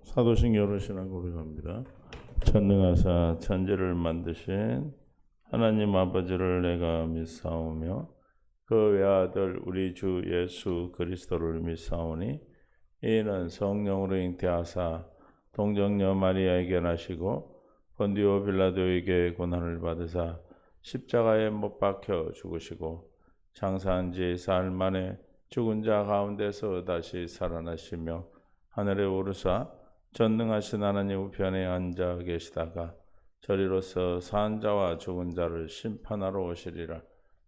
사도신경으로 신앙 고백합니다. 전능하사 천지를 만드신 하나님 아버지를 내가 믿사오며 그 외아들 우리 주 예수 그리스도를 믿사오니 이는 성령으로 잉태하사 동정녀 마리아에게 나시고 본디오 빌라도에게 고난을 받으사 십자가에 못 박혀 죽으시고 장사한 지 사흘 만에 죽은 자 가운데서 다시 살아나시며 하늘에 오르사 전능하신 하나님 우편에 앉아 계시다가 저리로서 산 자와 죽은 자를 심판하러 오시리라.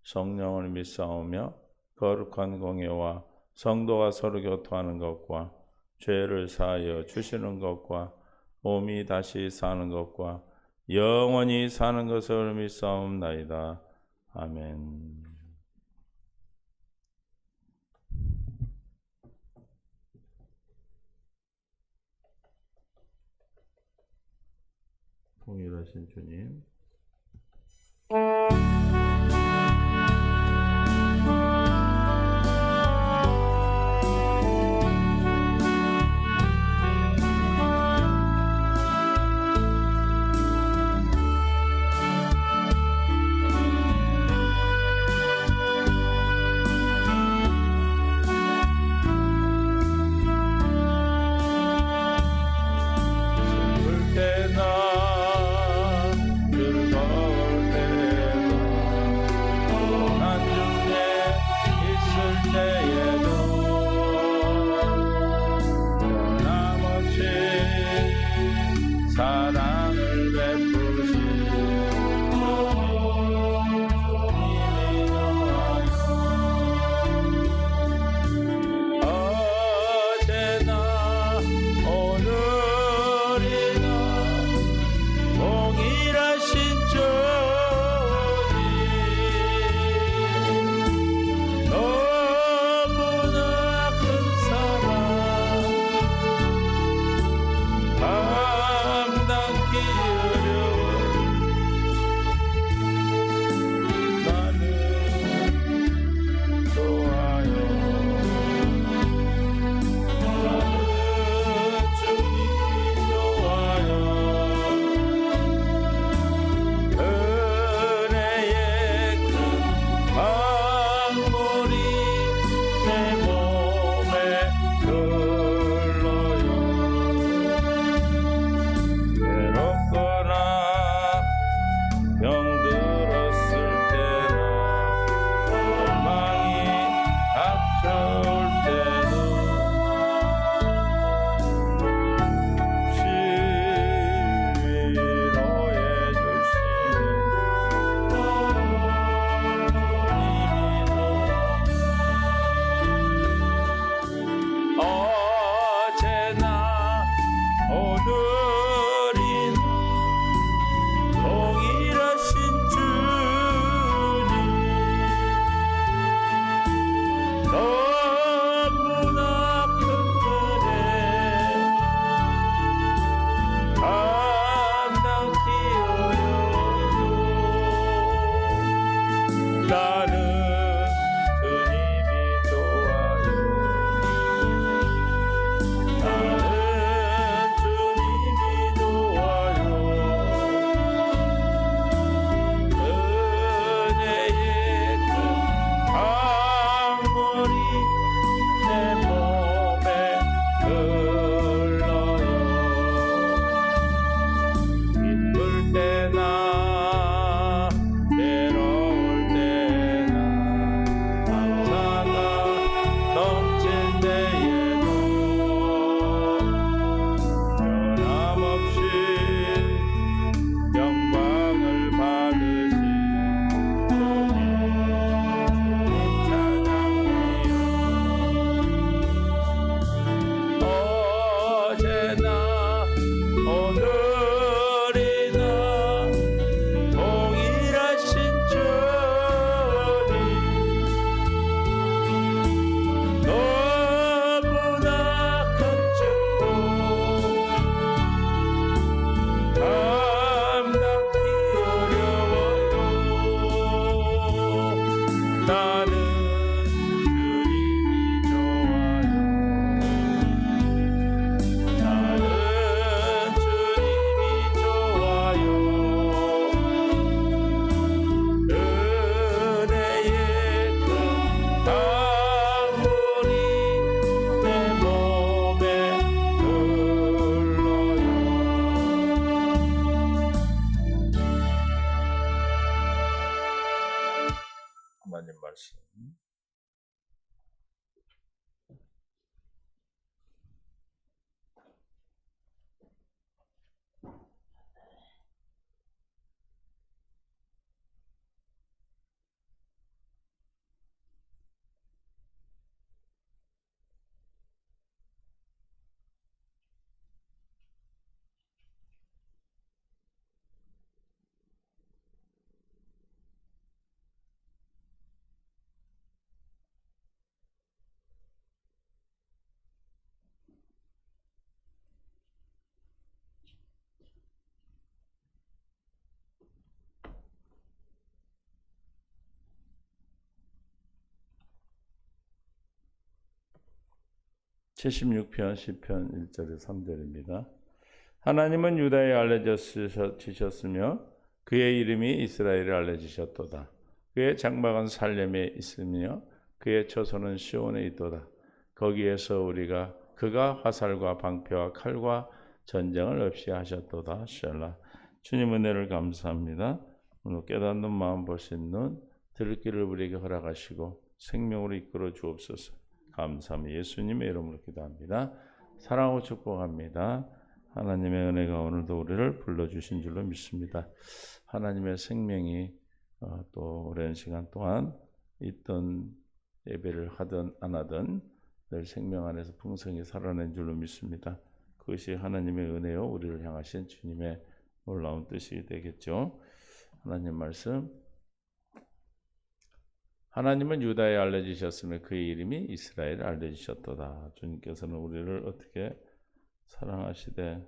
성령을 믿사오며 거룩한 공예와 성도가 서로 교통하는 것과 죄를 사하여 주시는 것과 몸이 다시 사는 것과 영원히 사는 것을 믿사옵나이다. 아멘. 통일하신 주님, 76편 시편 1절에서 3절입니다. 하나님은 유다에 알려지셨으며 그의 이름이 이스라엘에 알려지셨도다. 그의 장막은 살렘에 있으며 그의 처소는 시온에 있도다. 거기에서 그가 화살과 방패와 칼과 전쟁을 없이 하셨도다. 샬라. 주님 은혜를 감사합니다. 오늘 깨닫는 마음 보신 눈 들을 길을 우리에게 허락하시고 생명으로 이끌어 주옵소서. 감사합니다. 예수님의 이름으로 기도합니다. 사랑하고 축복합니다. 하나님의 은혜가 오늘도 우리를 불러주신 줄로 믿습니다. 하나님의 생명이 또 오랜 시간 동안 있던 예배를 하든 안 하든 늘 생명 안에서 풍성히 살아낸 줄로 믿습니다. 그것이 하나님의 은혜요 우리를 향하신 주님의 놀라운 뜻이 되겠죠. 하나님 말씀. 하나님은 유다에 알려지셨으며 그의 이름이 이스라엘에 알려지셨도다. 주님께서는 우리를 어떻게 사랑하시되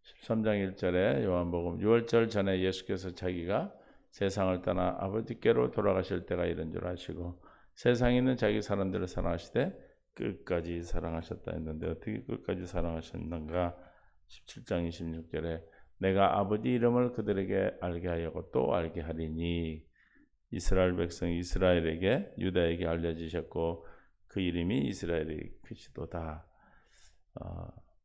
(13장 1절에) 요한복음 6월절 전에 예수께서 자기가 세상을 떠나 아버지께로 돌아가실 때가 이른 줄 아시고 세상에 있는 자기 사람들을 사랑하시되 끝까지 사랑하셨다 했는데 어떻게 끝까지 사랑하셨는가? 17장 26절에 내가 아버지 이름을 그들에게 알게 하려고 또 알게 하리니 이스라엘 백성 이스라엘에게 유다에게 알려지셨고 그 이름이 이스라엘의 크시도다.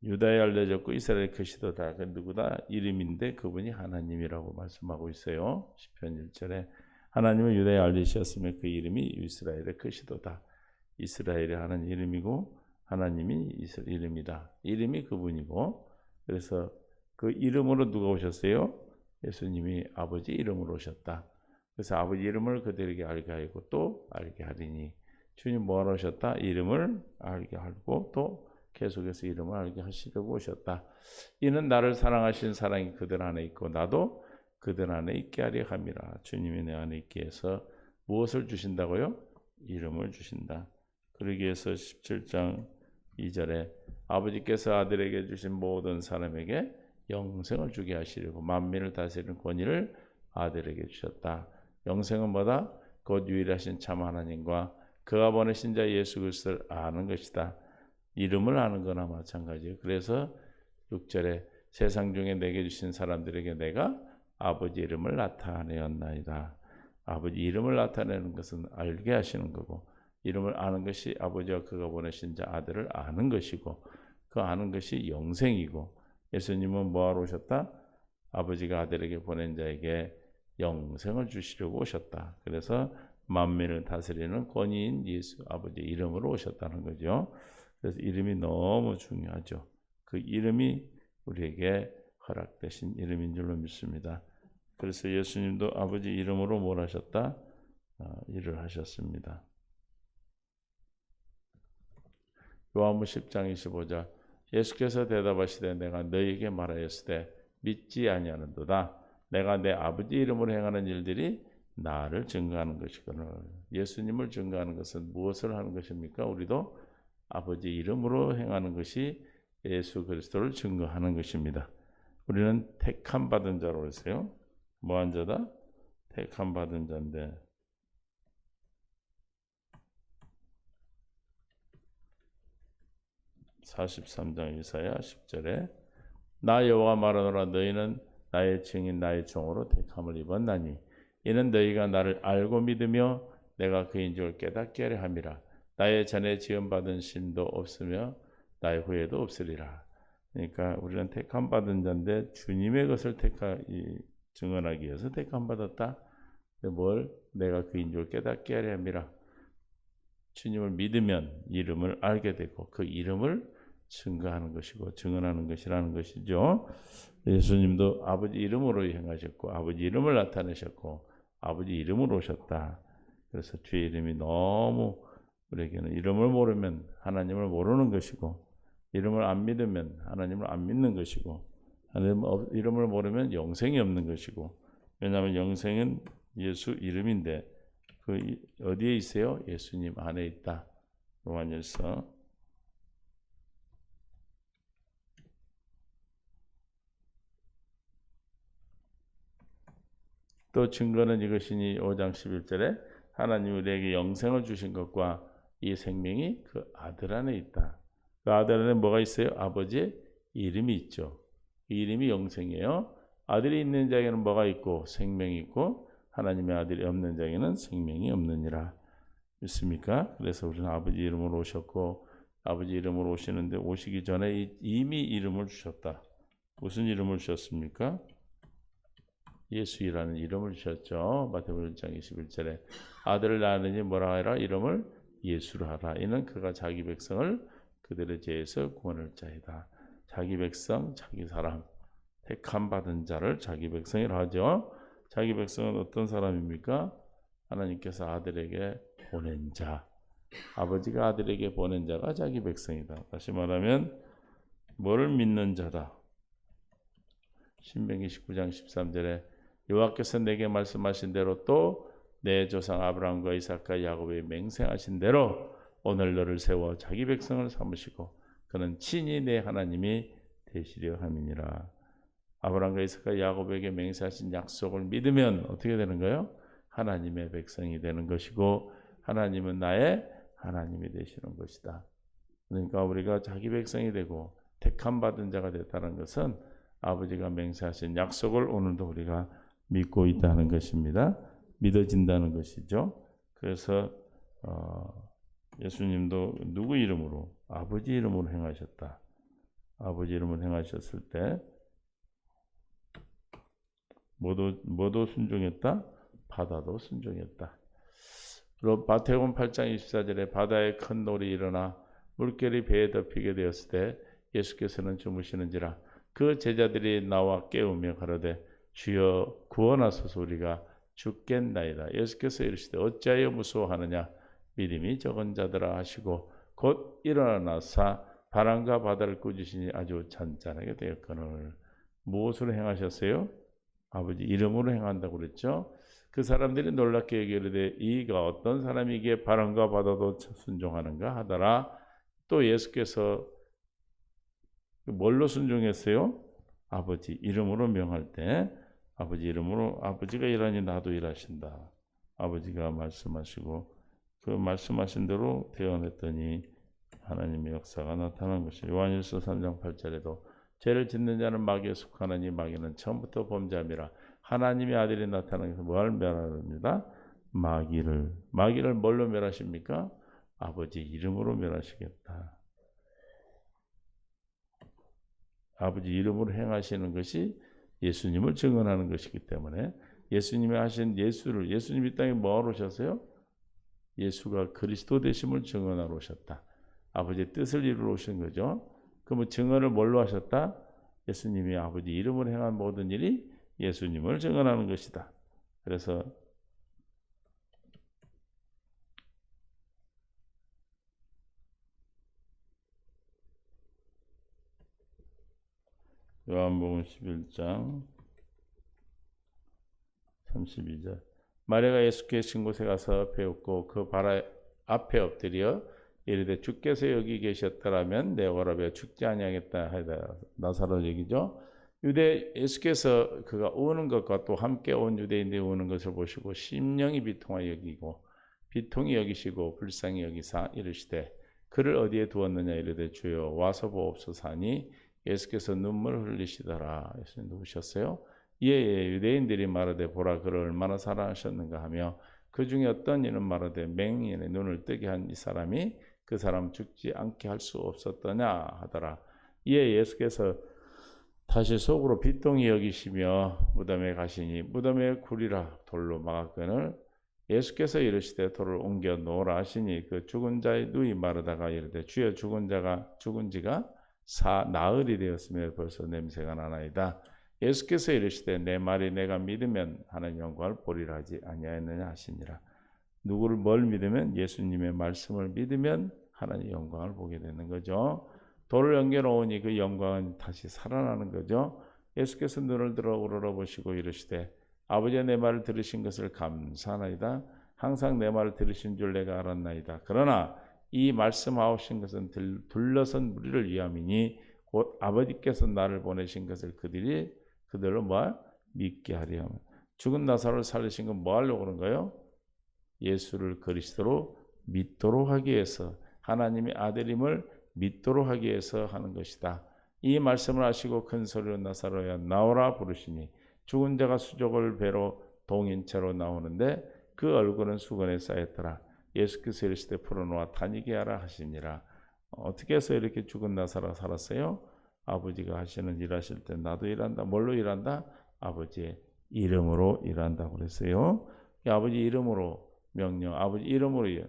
유다에 알려졌고 이스라엘의 크시도다. 그 누구다? 이름인데 그분이 하나님이라고 말씀하고 있어요. 시편 1절에 하나님은 유다에 알리셨으며 그 이름이 이스라엘의 크시도다. 이스라엘이 하는 이름이고 하나님이 이름이다. 이름이 그분이고 그래서 그 이름으로 누가 오셨어요? 예수님이 아버지 이름으로 오셨다. 그래서 아버지 이름을 그들에게 알게 하고 또 알게 하리니 주님 뭐하러 오셨다? 이름을 알게 하고 또 계속해서 이름을 알게 하시려고 오셨다. 이는 나를 사랑하신 사랑이 그들 안에 있고 나도 그들 안에 있게 하려 함이라. 주님이 내 안에 있게 해서 무엇을 주신다고요? 이름을 주신다. 그러기 위해서 17장 2절에 아버지께서 아들에게 주신 모든 사람에게 영생을 주게 하시려고 만민을 다스리는 권위를 아들에게 주셨다. 영생은 뭐다? 곧 유일하신 참 하나님과 그가 보내신 자 예수 그리스도를 아는 것이다. 이름을 아는 거나 마찬가지예요. 그래서 6절에 세상 중에 내게 주신 사람들에게 내가 아버지 이름을 나타내었나이다. 아버지 이름을 나타내는 것은 알게 하시는 거고 이름을 아는 것이 아버지와 그가 보내신 자 아들을 아는 것이고 그 아는 것이 영생이고 예수님은 뭐하러 오셨다? 아버지가 아들에게 보낸 자에게 영생을 주시려고 오셨다. 그래서 만민을 다스리는 권위인 예수 아버지 이름으로 오셨다는 거죠. 그래서 이름이 너무 중요하죠. 그 이름이 우리에게 허락되신 이름인 줄로 믿습니다. 그래서 예수님도 아버지 이름으로 뭘 하셨다? 일을 하셨습니다. 요한복음 10장 25절 예수께서 대답하시되 내가 너희에게 말하였으되 믿지 아니하는도다. 내가 내 아버지 이름으로 행하는 일들이 나를 증거하는 것이거늘. 예수님을 증거하는 것은 무엇을 하는 것입니까? 우리도 아버지 이름으로 행하는 것이 예수 그리스도를 증거하는 것입니다. 우리는 택함 받은 자로 했어요. 뭐한 자다? 택함 받은 자인데 43장 이사야 10절에 나 여호와 말하노라 너희는 나의 증인 나의 종으로 택함을 입었나니 이는 너희가 나를 알고 믿으며 내가 그인 줄 깨닫게 하려 함이라. 나의 전에 지음받은 신도 없으며 나의 후에도 없으리라. 그러니까 우리는 택함 받은 자인데 주님의 것을 증언하기 위해서 택함 받았다. 뭘? 내가 그인 줄 깨닫게 하려 함이라. 주님을 믿으면 이름을 알게 되고 그 이름을 증거하는 것이고 증언하는 것이라는 것이죠. 예수님도 아버지 이름으로 행하셨고 아버지 이름을 나타내셨고 아버지 이름으로 오셨다. 그래서 주의 이름이 너무 우리에게는 이름을 모르면 하나님을 모르는 것이고 이름을 안 믿으면 하나님을 안 믿는 것이고 하나님 이름을 모르면 영생이 없는 것이고 왜냐하면 영생은 예수 이름인데 그 어디에 있어요? 예수님 안에 있다. 요한일서 또 증거는 이것이니 5장 11절에 하나님이 우리에게 영생을 주신 것과 이 생명이 그 아들 안에 있다. 그 아들 안에 뭐가 있어요? 아버지의 이름이 있죠. 이 이름이 영생이에요. 아들이 있는 자에게는 뭐가 있고 생명이 있고 하나님의 아들이 없는 자에게는 생명이 없느니라. 믿습니까? 그래서 우리는 아버지 이름으로 오셨고 아버지 이름으로 오시는데 오시기 전에 이미 이름을 주셨다. 무슨 이름을 주셨습니까? 예수이라는 이름을 주셨죠. 마태복음 1장 21절에 아들을 낳으니 뭐라 하라? 이름을 예수로 하라. 이는 그가 자기 백성을 그들의 죄에서 구원할 자이다. 자기 백성, 자기 사람, 택함 받은 자를 자기 백성이라 하죠. 자기 백성은 어떤 사람입니까? 하나님께서 아들에게 보낸 자. 아버지가 아들에게 보낸 자가 자기 백성이다. 다시 말하면 뭐를 믿는 자다. 신명기 19장 13절에 여호와께서 내게 말씀하신 대로 또 내 조상 아브라함과 이삭과 야곱에 맹세하신 대로 오늘 너를 세워 자기 백성을 삼으시고 그는 친히 내 하나님이 되시려 함이니라. 아브라함과 이삭과 야곱에게 맹세하신 약속을 믿으면 어떻게 되는 거예요? 하나님의 백성이 되는 것이고 하나님은 나의 하나님이 되시는 것이다. 그러니까 우리가 자기 백성이 되고 택함 받은 자가 됐다는 것은 아버지가 맹세하신 약속을 오늘도 우리가 믿고 있다는 것입니다. 믿어진다는 것이죠. 그래서 예수님도 누구 이름으로? 아버지 이름으로 행하셨다. 아버지 이름으로 행하셨을 때 뭐도 순종했다? 바다도 순종했다. 마태복음 8장 24절에 바다에 큰 놀이 일어나 물결이 배에 덮이게 되었을 때 예수께서는 주무시는지라 그 제자들이 나와 깨우며 가로되 주여 구원하소서 우리가 죽겠나이다. 예수께서 이르시되 어찌하여 무서워하느냐 믿음이 적은 자들아 하시고 곧 일어나사 바람과 바다를 꾸짖으시니 아주 잔잔하게 되었거늘. 무엇으로 행하셨어요? 아버지 이름으로 행한다고 그랬죠. 그 사람들이 놀랍게 여기되 이가 어떤 사람이기에 바람과 바다도 순종하는가 하더라. 또 예수께서 뭘로 순종했어요? 아버지 이름으로 명할 때 아버지 이름으로 아버지가 일하니 나도 일하신다. 아버지가 말씀하시고 그 말씀하신 대로 대언했더니 하나님의 역사가 나타난 것이죠. 요한일서 3장 8절에도 죄를 짓는 자는 마귀에 속하느니 마귀는 처음부터 범죄함이라. 하나님의 아들이 나타나서 뭘 멸하랍니다? 마귀를 뭘로 멸하십니까? 아버지 이름으로 멸하시겠다. 아버지 이름으로 행하시는 것이 예수님을 증언하는 것이기 때문에 예수님이 하신 예수님이 땅에 뭐하러 오셨어요? 예수가 그리스도 되심을 증언하러 오셨다. 아버지의 뜻을 이루러 오신 거죠. 그러면 증언을 뭘로 하셨다? 예수님이 아버지 이름으로 행한 모든 일이 예수님을 증언하는 것이다. 그래서 요한복음 11장 32절 마리아가 예수께 계신 곳에 가서 배웠고 그 발 앞에 엎드려 이르되 주께서 여기 계셨더라면 내 오라베어 죽지 아니하겠다 하다. 나사로 얘기죠. 예수께서 그가 우는 것과 또 함께 온 유대인들이 우는 것을 보시고 심령이 비통하여 여기고 비통히 여기시고 불쌍히 여기사 이르시되 그를 어디에 두었느냐 이르되 주여 와서 보옵소서 하니 예수께서 눈물을 흘리시더라. 예수님 누구셨어요? 예, 유대인들이 말하되 보라 그를 얼마나 사랑하셨는가 하며 그 중에 어떤 이는 말하되 맹인의 눈을 뜨게 한 이 사람이 그 사람 죽지 않게 할 수 없었더냐 하더라. 이에 예수께서 다시 속으로 비통히 여기시며 무덤에 가시니 무덤에 굴이라 돌로 막았거늘 예수께서 이르시되 돌을 옮겨 놓으라 하시니 그 죽은 자의 누이 마르다가 이르되 주여 죽은 지가 나흘이 되었으며 벌써 냄새가 나나이다. 예수께서 이르시되 내 말이 내가 믿으면 하나님 영광을 보리라 하지 아니하였느냐 하시니라. 뭘 믿으면? 예수님의 말씀을 믿으면 하나님 영광을 보게 되는 거죠. 돌을 옮겨놓으니 그 영광은 다시 살아나는 거죠. 예수께서 눈을 들어 우러러보시고 이르시되 아버지의 내 말을 들으신 것을 감사하나이다. 항상 내 말을 들으신 줄 내가 알았나이다. 그러나 이 말씀하신 것은 둘러선 무리를 위함이니 곧 아버지께서 나를 보내신 것을 그들로 믿게 하려 함. 죽은 나사로를 살리신 건 뭐 하려고 그런 거예요? 예수를 그리스도로 믿도록 하기 위해서, 하나님의 아들임을 믿도록 하기 위해서 하는 것이다. 이 말씀을 하시고 큰 소리로 나사로야 나오라 부르시니 죽은 자가 수족을 배로 동인체로 나오는데 그 얼굴은 수건에 쌓였더라. 예수께서 이르시되 풀어놓아 다니게 하라 하시니라. 어떻게 해서 이렇게 죽은 나사로가 살았어요? 아버지가 하시는 일하실 때 나도 일한다. 뭘로 일한다? 아버지의 이름으로 일한다고 그랬어요. 아버지 이름으로 명령, 아버지 이름으로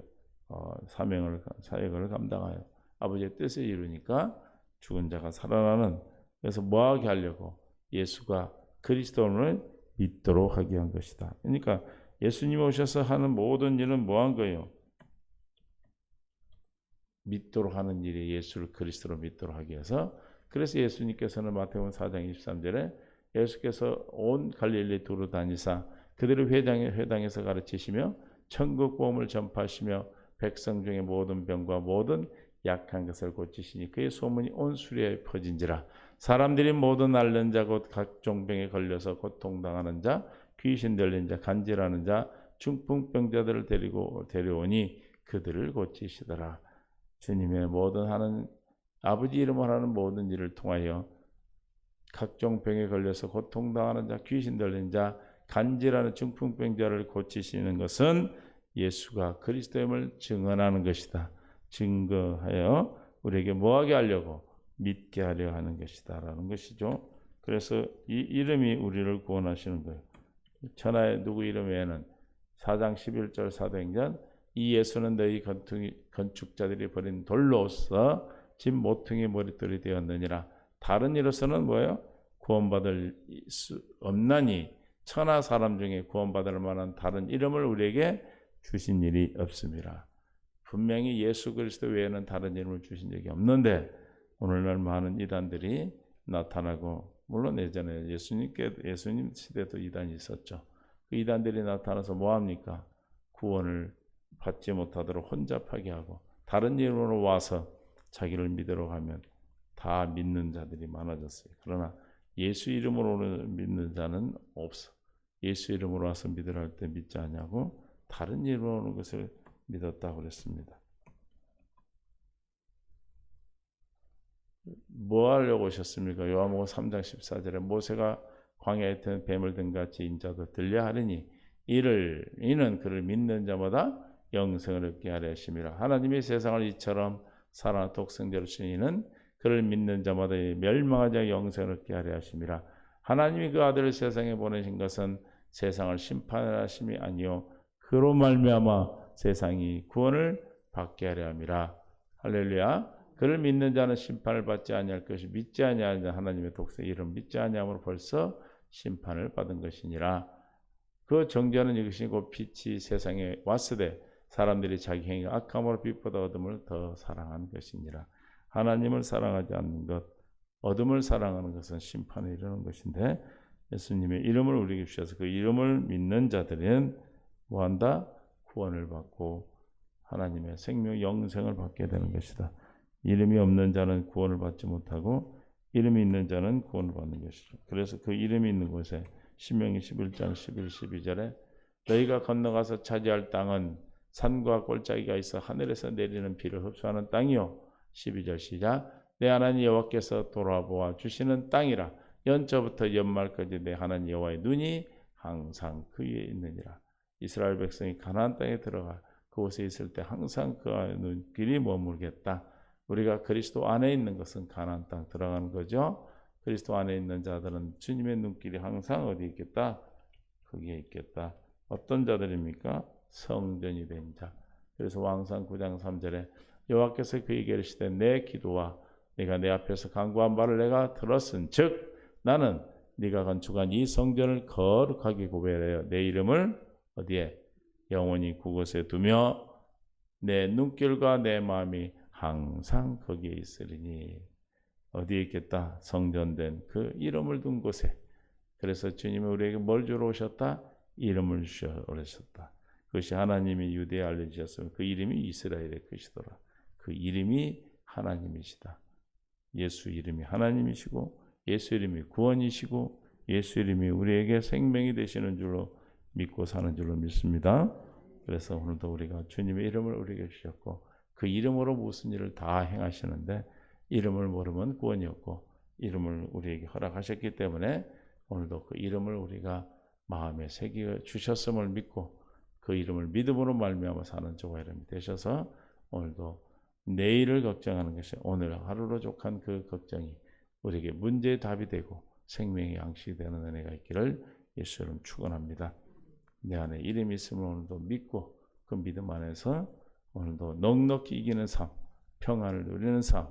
사역을 감당하여 아버지의 뜻을 이루니까 죽은 자가 살아나는, 그래서 뭐하게 하려고? 예수가 그리스도를 믿도록 하게 한 것이다. 그러니까 예수님 오셔서 하는 모든 일은 뭐한 거예요? 믿도록 하는 일이 예수를 그리스도로 믿도록 하기 위해서. 그래서 예수님께서는 마태복음 4장 23절에 예수께서 온 갈릴리 두루 다니사 그들의 회당에서 가르치시며 천국 복음을 전파하시며 백성 중에 모든 병과 모든 약한 것을 고치시니 그의 소문이 온 수리에 퍼진지라. 사람들이 모든 앓는 자 곧 각종 병에 걸려서 고통당하는 자, 귀신 들린 자, 간질하는 자, 중풍병자들을 데려오니 그들을 고치시더라. 주님의 모든 하는 아버지 이름으로 하는 모든 일을 통하여 각종 병에 걸려서 고통당하는 자, 귀신 들린 자, 간질하는 중풍병자를 고치시는 것은 예수가 그리스도임을 증언하는 것이다. 증거하여 우리에게 뭐하게 하려고? 믿게 하려 하는 것이다 라는 것이죠. 그래서 이 이름이 우리를 구원하시는 거예요. 천하의 누구 이름 외에는 4장 11절 사도행전 이 예수는 너희 건축자들이 버린 돌로서 집 모퉁이 머릿돌이 되었느니라. 다른 이로서는 뭐예요? 구원받을 수 없나니 천하 사람 중에 구원받을 만한 다른 이름을 우리에게 주신 일이 없습니다. 분명히 예수 그리스도 외에는 다른 이름을 주신 적이 없는데 오늘날 많은 이단들이 나타나고, 물론 예전에 예수님 시대도 이단이 있었죠. 그 이단들이 나타나서 뭐합니까? 구원을 받지 못하도록 혼잡하게 하고 다른 이름으로 와서 자기를 믿으러 가면 다 믿는 자들이 많아졌어요. 그러나 예수 이름으로 믿는 자는 없어. 예수 이름으로 와서 믿으라 할 때 믿지 않냐고 다른 이름으로 오는 것을 믿었다고 그랬습니다. 뭐 하려고 오셨습니까? 요한복음 3장 14절에 모세가 광야에 든 뱀을 든 같이 인자도 들려 하리니 이는 그를 믿는 자마다 영생을 얻게 하려 하심이라. 하나님이 세상을 이처럼 사랑하는 독생자로 주시는 그를 믿는 자마다 멸망하지 않고 영생을 얻게 하려 하심이라. 하나님이 그 아들을 세상에 보내신 것은 세상을 심판하심이 아니요 그로 말미암아 세상이 구원을 받게 하려 함이라. 할렐루야. 그를 믿는 자는 심판을 받지 아니할 것이 믿지 아니하는 하나님의 독생 이름 믿지 아니함으로 벌써 심판을 받은 것이니라. 그 정죄는 이것이 곧 빛이 세상에 왔으되 사람들이 자기 행위가 악함으로 빛보다 어둠을 더 사랑한 것이니라. 하나님을 사랑하지 않는 것, 어둠을 사랑하는 것은 심판에 이르는 것인데 예수님의 이름을 우리에게 주셔서 그 이름을 믿는 자들은 뭐한다? 구원을 받고 하나님의 생명 영생을 받게 되는 것이다. 이름이 없는 자는 구원을 받지 못하고 이름이 있는 자는 구원을 받는 것이죠. 그래서 그 이름이 있는 곳에 신명기 11장 11, 12절에 너희가 건너가서 차지할 땅은 산과 골짜기가 있어 하늘에서 내리는 비를 흡수하는 땅이요. 12절 시작. 내 하나님 여호와께서 돌아보아 주시는 땅이라. 연초부터 연말까지 내 하나님 여호와의 눈이 항상 그 위에 있느니라. 이스라엘 백성이 가나안 땅에 들어가 그곳에 있을 때 항상 그 눈길이 머물겠다. 우리가 그리스도 안에 있는 것은 가나안 땅 들어가는 거죠. 그리스도 안에 있는 자들은 주님의 눈길이 항상 어디 있겠다? 거기에 있겠다. 어떤 자들입니까? 성전이 된 자. 그래서 왕상 9장 3절에 여호와께서 그에게 이르시되 내 기도와 네가 내 앞에서 간구한 바를 내가 들었은즉 나는 네가 건축한 이 성전을 거룩하게 구별하여 내 이름을 어디에? 영원히 그곳에 두며 내 눈길과 내 마음이 항상 거기에 있으리니. 어디에 있겠다? 성전된 그 이름을 둔 곳에. 그래서 주님이 우리에게 뭘 주러 오셨다? 이름을 주셔 오셨다. 그것이 하나님이 유대에 알려주셨으면 그 이름이 이스라엘의 것이더라. 그 이름이 하나님이시다. 예수 이름이 하나님이시고 예수 이름이 구원이시고 예수 이름이 우리에게 생명이 되시는 줄로 믿고 사는 줄로 믿습니다. 그래서 오늘도 우리가 주님의 이름을 우리에게 주셨고 그 이름으로 무슨 일을 다 행하시는데 이름을 모르면 구원이 없고 이름을 우리에게 허락하셨기 때문에 오늘도 그 이름을 우리가 마음에 새겨 주셨음을 믿고 그 이름을 믿음으로 말미암아 사는 저와 여러분이 되셔서 오늘도 내일을 걱정하는 것이 오늘 하루로 족한 그 걱정이 우리에게 문제의 답이 되고 생명의 양식이 되는 은혜가 있기를 예수 이름 축원합니다. 내 안에 이름이 있음을 오늘도 믿고 그 믿음 안에서 오늘도 넉넉히 이기는 삶, 평안을 누리는 삶,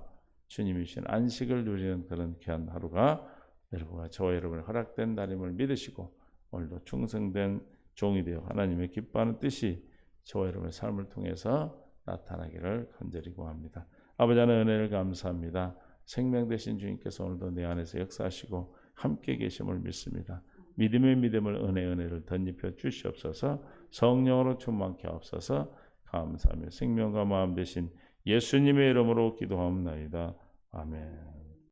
주님이 주신 안식을 누리는 그런 귀한 하루가 여러분과 저와 여러분의 허락된 날임을 믿으시고 오늘도 충성된 종이 되어 하나님의 기뻐하는 뜻이 저와 여러분의 삶을 통해서 나타나기를 간절히 구합니다. 아버지 하나님 은혜를 감사합니다. 생명 되신 주님께서 오늘도 내 안에서 역사하시고 함께 계심을 믿습니다. 믿음의 믿음을 은혜를 덧입혀 주시옵소서. 성령으로 충만케 하옵소서. 감사하며 생명과 마음 되신 예수님의 이름으로 기도하옵나이다. 아멘.